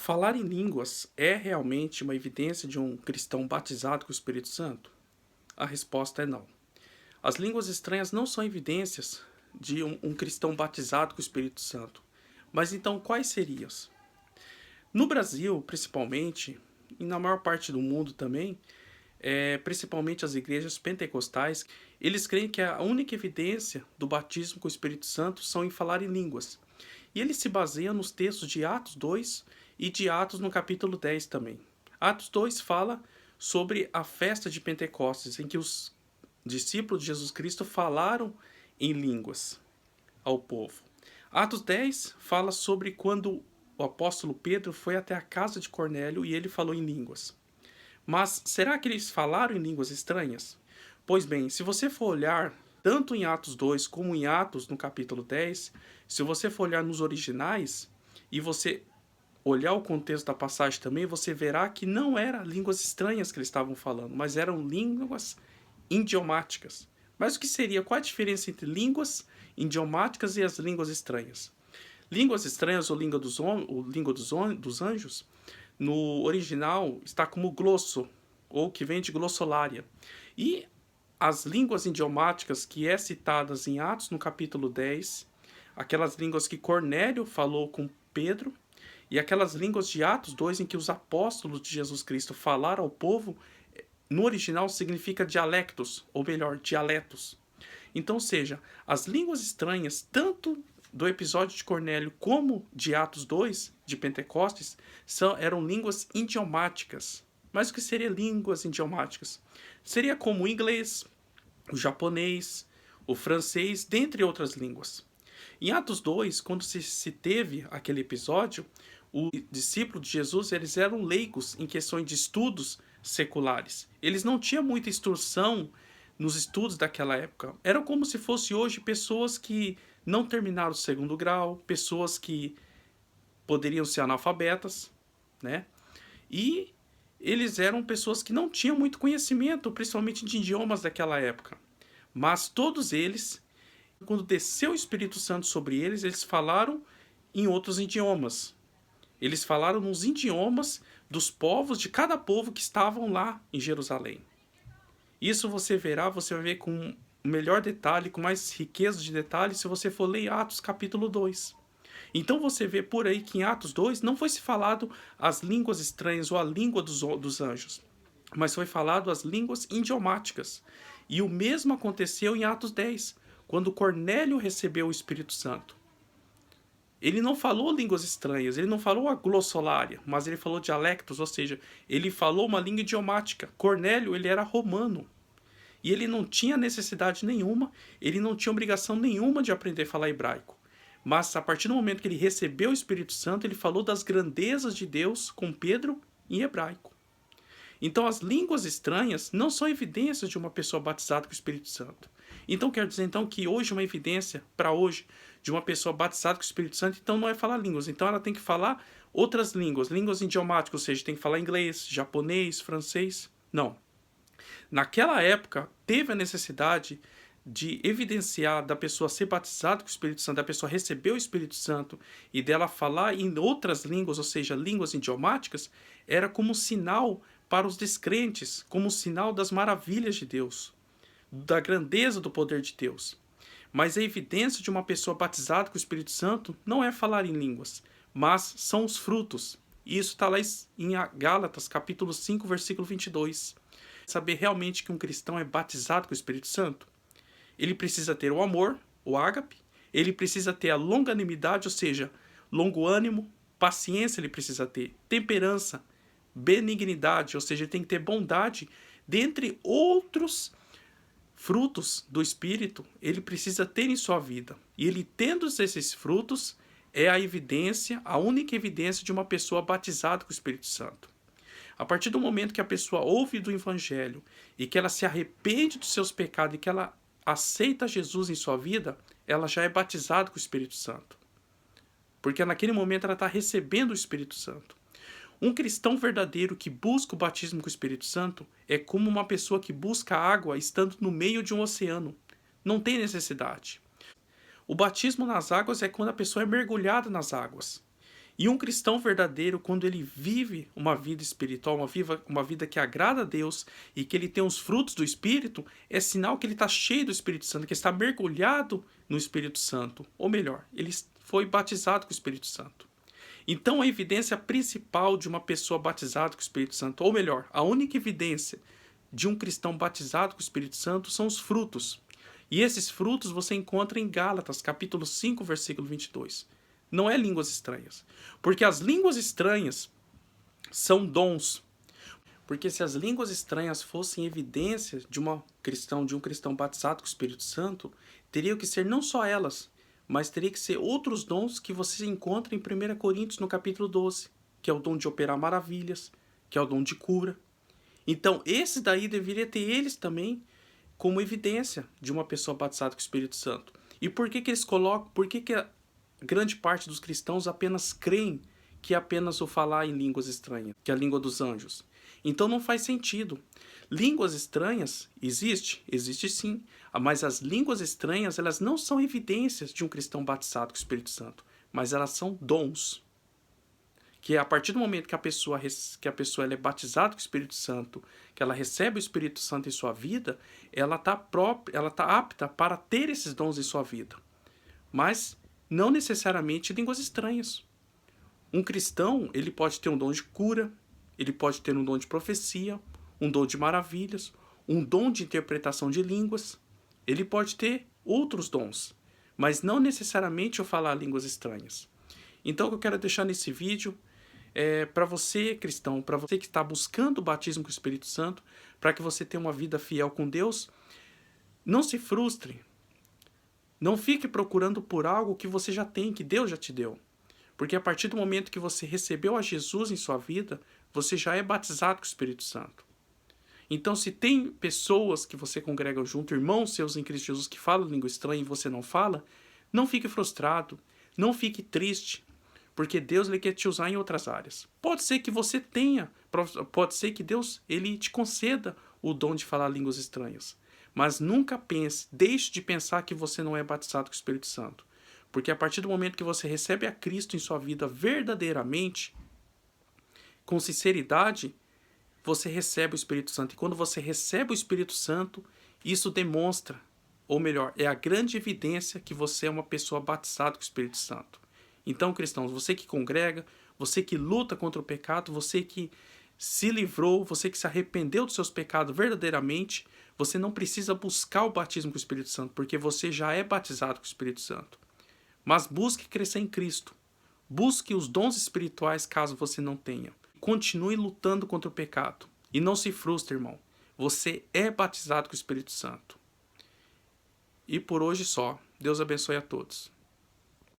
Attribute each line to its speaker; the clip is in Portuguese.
Speaker 1: Falar em línguas é realmente uma evidência de um cristão batizado com o Espírito Santo? A resposta é não. As línguas estranhas não são evidências de um cristão batizado com o Espírito Santo. Mas então quais seriam? No Brasil, principalmente, e na maior parte do mundo também, principalmente as igrejas pentecostais, eles creem que a única evidência do batismo com o Espírito Santo são em falar em línguas. E eles se baseiam nos textos de Atos 2 e de Atos no capítulo 10 também. Atos 2 fala sobre a festa de Pentecostes, em que os discípulos de Jesus Cristo falaram em línguas ao povo. Atos 10 fala sobre quando o apóstolo Pedro foi até a casa de Cornélio e ele falou em línguas. Mas será que eles falaram em línguas estranhas? Pois bem, se você for olhar tanto em Atos 2 como em Atos no capítulo 10, se você for olhar nos originais e você olhar o contexto da passagem também, você verá que não eram línguas estranhas que eles estavam falando, mas eram línguas idiomáticas. Mas o que seria? Qual a diferença entre línguas idiomáticas e as línguas estranhas? Línguas estranhas ou língua dos anjos, no original está como glosso, ou que vem de glossolalia. E as línguas idiomáticas que é citadas em Atos no capítulo 10, aquelas línguas que Cornélio falou com Pedro, e aquelas línguas de Atos 2 em que os apóstolos de Jesus Cristo falaram ao povo, no original significa dialectos, ou melhor, dialetos. Então, seja, as línguas estranhas, tanto do episódio de Cornélio como de Atos 2, de Pentecostes, eram línguas idiomáticas. Mas o que seria línguas idiomáticas? Seria como o inglês, o japonês, o francês, dentre outras línguas. Em Atos 2, quando se teve aquele episódio, os discípulos de Jesus eles eram leigos em questões de estudos seculares. Eles não tinham muita instrução nos estudos daquela época. Eram como se fosse hoje pessoas que não terminaram o segundo grau, pessoas que poderiam ser analfabetas, né? E eles eram pessoas que não tinham muito conhecimento, principalmente de idiomas daquela época. Mas todos eles, quando desceu o Espírito Santo sobre eles, eles falaram em outros idiomas. Eles falaram nos idiomas dos povos, de cada povo que estavam lá em Jerusalém. Isso você verá, você vai ver com melhor detalhe, com mais riqueza de detalhes, se você for ler Atos capítulo 2. Então você vê por aí que em Atos 2 não foi se falado as línguas estranhas ou a língua dos anjos, mas foi falado as línguas idiomáticas. E o mesmo aconteceu em Atos 10, quando Cornélio recebeu o Espírito Santo. Ele não falou línguas estranhas, ele não falou a glossolalia, mas ele falou dialectos, ou seja, ele falou uma língua idiomática. Cornélio, ele era romano. E ele não tinha necessidade nenhuma, ele não tinha obrigação nenhuma de aprender a falar hebraico. Mas a partir do momento que ele recebeu o Espírito Santo, ele falou das grandezas de Deus com Pedro em hebraico. Então as línguas estranhas não são evidências de uma pessoa batizada com o Espírito Santo. Então quer dizer então que hoje uma evidência para hoje de uma pessoa batizada com o Espírito Santo, então não é falar línguas, então ela tem que falar outras línguas, línguas idiomáticas, ou seja, tem que falar inglês, japonês, francês. Não. Naquela época teve a necessidade de evidenciar da pessoa ser batizada com o Espírito Santo, da pessoa receber o Espírito Santo e dela falar em outras línguas, ou seja, línguas idiomáticas, era como sinal para os descrentes, como sinal das maravilhas de Deus, da grandeza do poder de Deus. Mas a evidência de uma pessoa batizada com o Espírito Santo não é falar em línguas, mas são os frutos. E isso está lá em Gálatas, capítulo 5, versículo 22. Saber realmente que um cristão é batizado com o Espírito Santo? Ele precisa ter o amor, o ágape, ele precisa ter a longanimidade, ou seja, longo ânimo, paciência ele precisa ter, temperança, benignidade, ou seja, ele tem que ter bondade, dentre outros frutos do Espírito, ele precisa ter em sua vida. E ele tendo esses frutos, é a evidência, a única evidência de uma pessoa batizada com o Espírito Santo. A partir do momento que a pessoa ouve do Evangelho e que ela se arrepende dos seus pecados e que ela aceita Jesus em sua vida, ela já é batizada com o Espírito Santo. Porque naquele momento ela está recebendo o Espírito Santo. Um cristão verdadeiro que busca o batismo com o Espírito Santo é como uma pessoa que busca água estando no meio de um oceano. Não tem necessidade. O batismo nas águas é quando a pessoa é mergulhada nas águas. E um cristão verdadeiro, quando ele vive uma vida espiritual, uma vida que agrada a Deus e que ele tem os frutos do Espírito, é sinal que ele está cheio do Espírito Santo, que está mergulhado no Espírito Santo. Ou melhor, ele foi batizado com o Espírito Santo. Então a evidência principal de uma pessoa batizada com o Espírito Santo, ou melhor, a única evidência de um cristão batizado com o Espírito Santo são os frutos. E esses frutos você encontra em Gálatas, capítulo 5, versículo 22. Não é línguas estranhas. Porque as línguas estranhas são dons. Porque se as línguas estranhas fossem evidência de um cristão batizado com o Espírito Santo, teriam que ser não só elas, mas teria que ser outros dons que você encontra em 1 Coríntios, no capítulo 12, que é o dom de operar maravilhas, que é o dom de cura. Então, esse daí deveria ter eles também como evidência de uma pessoa batizada com o Espírito Santo. E por que eles colocam, por que a grande parte dos cristãos apenas creem que é apenas o falar em línguas estranhas, que é a língua dos anjos? Então não faz sentido. Línguas estranhas existe sim, mas as línguas estranhas, elas não são evidências de um cristão batizado com o Espírito Santo, mas elas são dons. Que a partir do momento que a pessoa ela é batizada com o Espírito Santo, que ela recebe o Espírito Santo em sua vida, ela tá apta para ter esses dons em sua vida. Mas não necessariamente línguas estranhas. Um cristão, ele pode ter um dom de cura, ele pode ter um dom de profecia, um dom de maravilhas, um dom de interpretação de línguas. Ele pode ter outros dons, mas não necessariamente eu falar línguas estranhas. Então o que eu quero deixar nesse vídeo é para você, cristão, para você que está buscando o batismo com o Espírito Santo, para que você tenha uma vida fiel com Deus, não se frustre. Não fique procurando por algo que você já tem, que Deus já te deu. Porque a partir do momento que você recebeu a Jesus em sua vida, você já é batizado com o Espírito Santo. Então, se tem pessoas que você congrega junto, irmãos seus em Cristo Jesus que falam língua estranha e você não fala, não fique frustrado, não fique triste, porque Deus ele quer te usar em outras áreas. Pode ser que você tenha, pode ser que Deus ele te conceda o dom de falar línguas estranhas. Mas nunca deixe de pensar que você não é batizado com o Espírito Santo. Porque a partir do momento que você recebe a Cristo em sua vida verdadeiramente, com sinceridade, você recebe o Espírito Santo. E quando você recebe o Espírito Santo, isso demonstra, ou melhor, é a grande evidência que você é uma pessoa batizada com o Espírito Santo. Então, cristãos, você que congrega, você que luta contra o pecado, você que se livrou, você que se arrependeu dos seus pecados verdadeiramente, você não precisa buscar o batismo com o Espírito Santo, porque você já é batizado com o Espírito Santo. Mas busque crescer em Cristo. Busque os dons espirituais caso você não tenha. Continue lutando contra o pecado. E não se frustre, irmão. Você é batizado com o Espírito Santo. E por hoje só. Deus abençoe a todos.